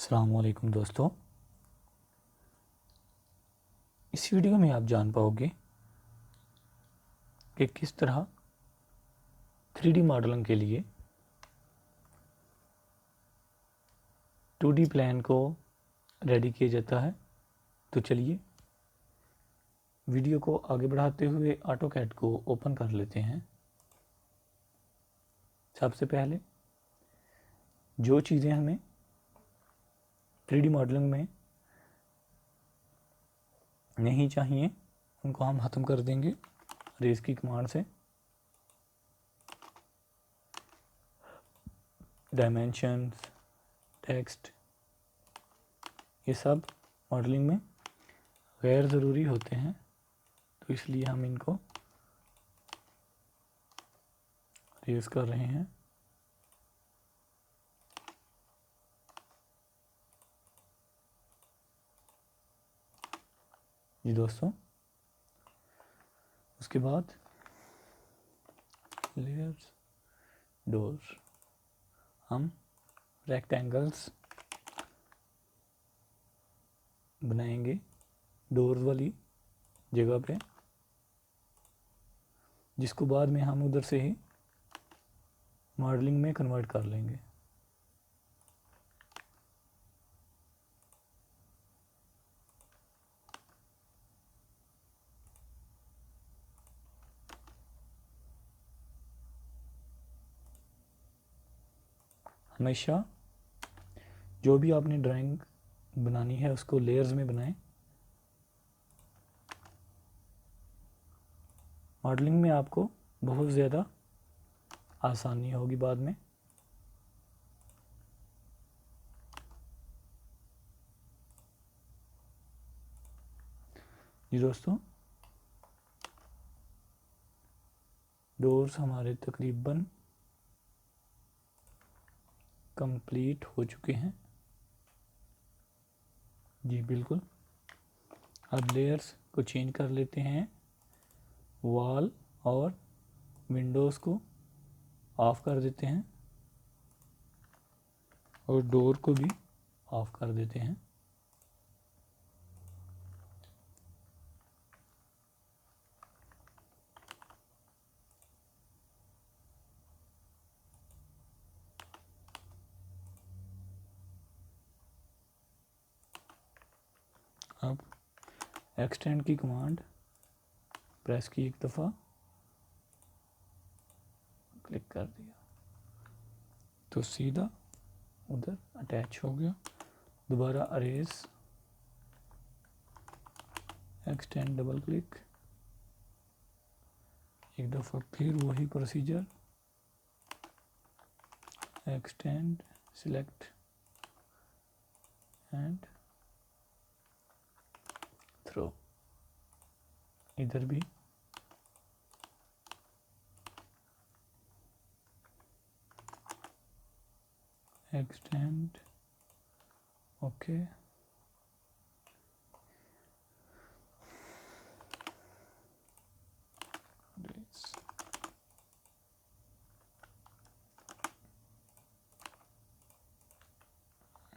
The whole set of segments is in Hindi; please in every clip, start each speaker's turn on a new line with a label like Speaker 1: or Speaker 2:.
Speaker 1: अस्सलाम वालेकुम दोस्तों, इस वीडियो में आप जान पाओगे कि किस तरह 3D मॉडलिंग के लिए 2D प्लान को रेडी किया जाता है। तो चलिए वीडियो को आगे बढ़ाते हुए ऑटोकैड को ओपन कर लेते हैं। सबसे पहले जो चीज़ें हमें 3D मॉडलिंग में नहीं चाहिए उनको हम ख़त्म कर देंगे रेज की कमांड से। डायमेंशंस, टेक्स्ट, ये सब मॉडलिंग में गैर ज़रूरी होते हैं, तो इसलिए हम इनको रेज कर रहे हैं। जी दोस्तों, उसके बाद लेयर्स, डोर्स, हम रेक्टेंगल्स बनाएंगे डोर्स वाली जगह पे, जिसको बाद में हम उधर से ही मॉडलिंग में कन्वर्ट कर लेंगे। हमेशा जो भी आपने ड्राइंग बनानी है उसको लेयर्स में बनाएं। मॉडलिंग में आपको बहुत ज़्यादा आसानी होगी बाद में। जी दोस्तों, डोर्स हमारे तकरीबन कंप्लीट हो चुके हैं। जी बिल्कुल। अब लेयर्स को चेंज कर लेते हैं, वॉल और विंडोज़ को ऑफ़ कर देते हैं और डोर को भी ऑफ़ कर देते हैं। अब एक्सटेंड की कमांड प्रेस की एक दफ़ा, क्लिक कर दिया तो सीधा उधर अटैच हो गया। दोबारा अरेज, एक्सटेंड, डबल क्लिक, एक दफ़ा फिर वही procedure, extend, select and throw. इधर भी एक्सटेंड, ओके,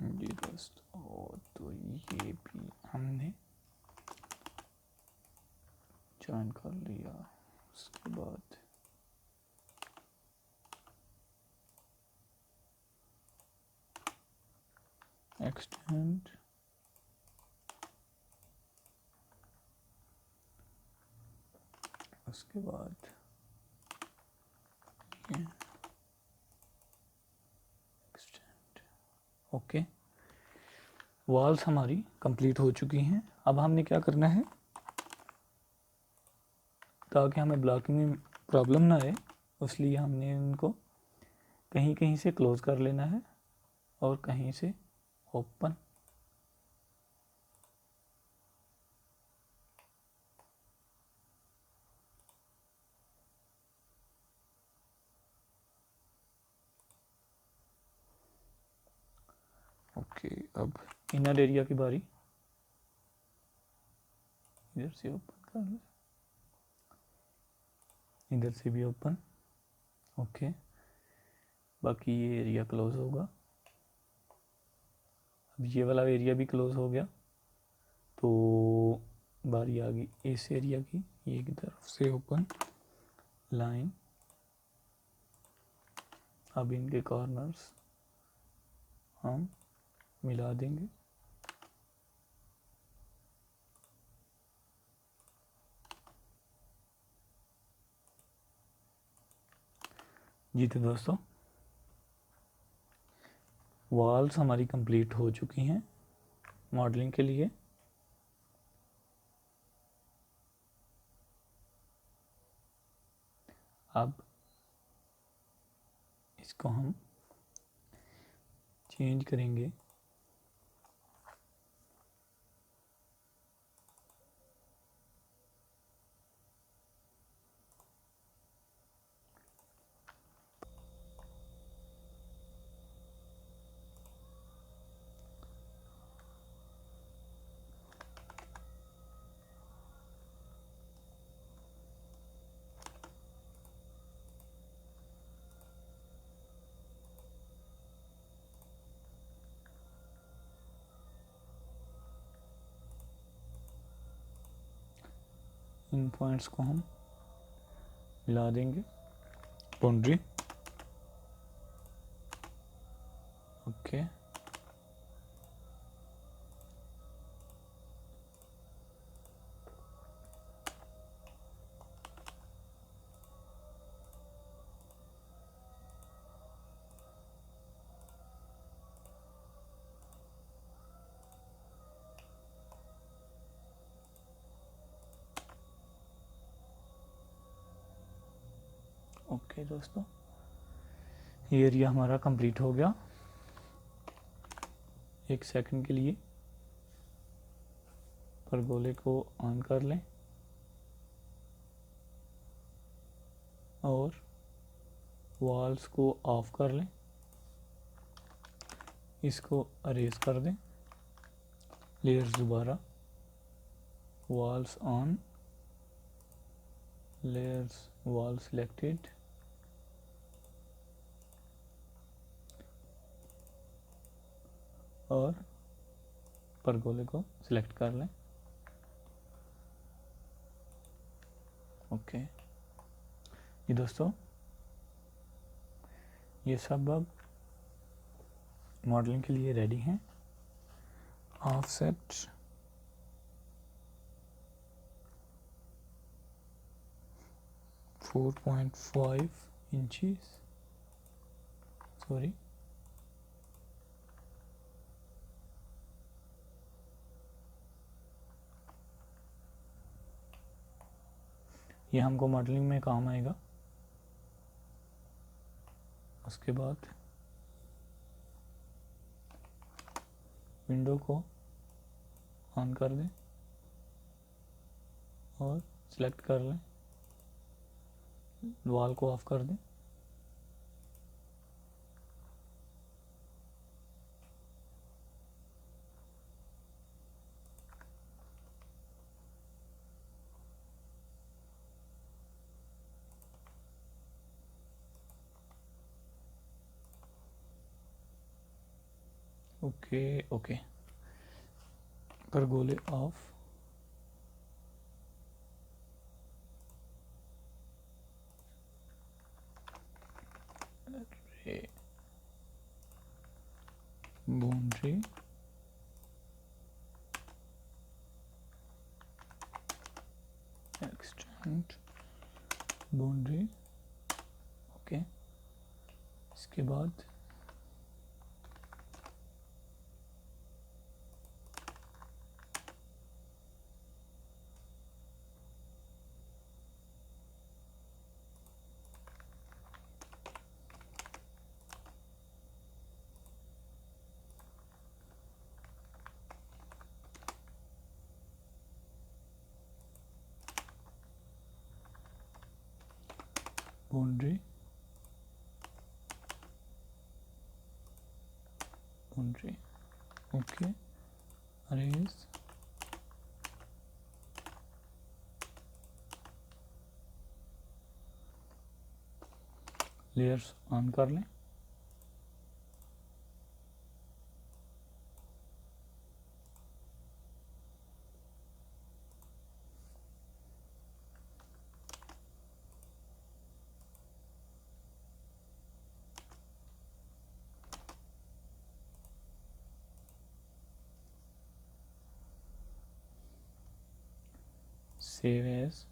Speaker 1: जी दोस्तों, तो ये भी हमने ज्वाइन कर लिया। उसके बाद एक्सटेंड, उसके बाद ये एक्सटेंड, ओके। वॉल्स हमारी कंप्लीट हो चुकी हैं। अब हमने क्या करना है, ताकि हमें ब्लॉकिंग में प्रॉब्लम ना आए, इसलिए हमने इनको कहीं कहीं से क्लोज़ कर लेना है और कहीं से ओपन। ओके, अब इनर एरिया की बारी, इधर से ओपन कर ले, इधर से भी ओपन, ओके। बाकी ये एरिया क्लोज होगा। अब ये वाला एरिया भी क्लोज हो गया, तो बारी आ गई इस एरिया की, ये की तरफ से ओपन लाइन। अब इनके कॉर्नर्स हम मिला देंगे। जी तो दोस्तों, वॉल्स हमारी कंप्लीट हो चुकी हैं मॉडलिंग के लिए। अब इसको हम चेंज करेंगे इन पॉइंट्स को हम मिला देंगे बाउंड्री। ओके, ओके दोस्तों, ये एरिया हमारा कंप्लीट हो गया। एक सेकंड के लिए परगोले को ऑन कर लें और वॉल्स को ऑफ कर लें। इसको अरेज कर दें। लेयर्स दोबारा, walls on, layers wall selected, और परगोले को सिलेक्ट कर लें। ओके, ये दोस्तों, ये सब अब मॉडलिंग के लिए रेडी हैं। ऑफसेट 4.5 इंचेस, सॉरी, ये हमको मॉडलिंग में काम आएगा। उसके बाद विंडो को ऑन कर दें और सिलेक्ट कर लें, वॉल को ऑफ कर दें। Okay okay, pergola off. Boundary extend boundary. Okay, इसके बाद boundary, boundary. Okay, arrange, layers on कर लें। Save as,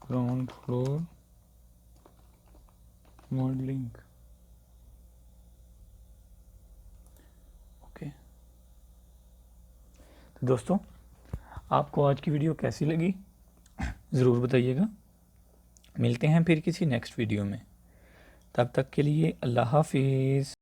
Speaker 1: ground floor modelling. Okay, तो दोस्तों आपको आज की वीडियो कैसी लगी ज़रूर बताइएगा। मिलते हैं फिर किसी नेक्स्ट वीडियो में, तब तक के लिए अल्लाह हाफिज़।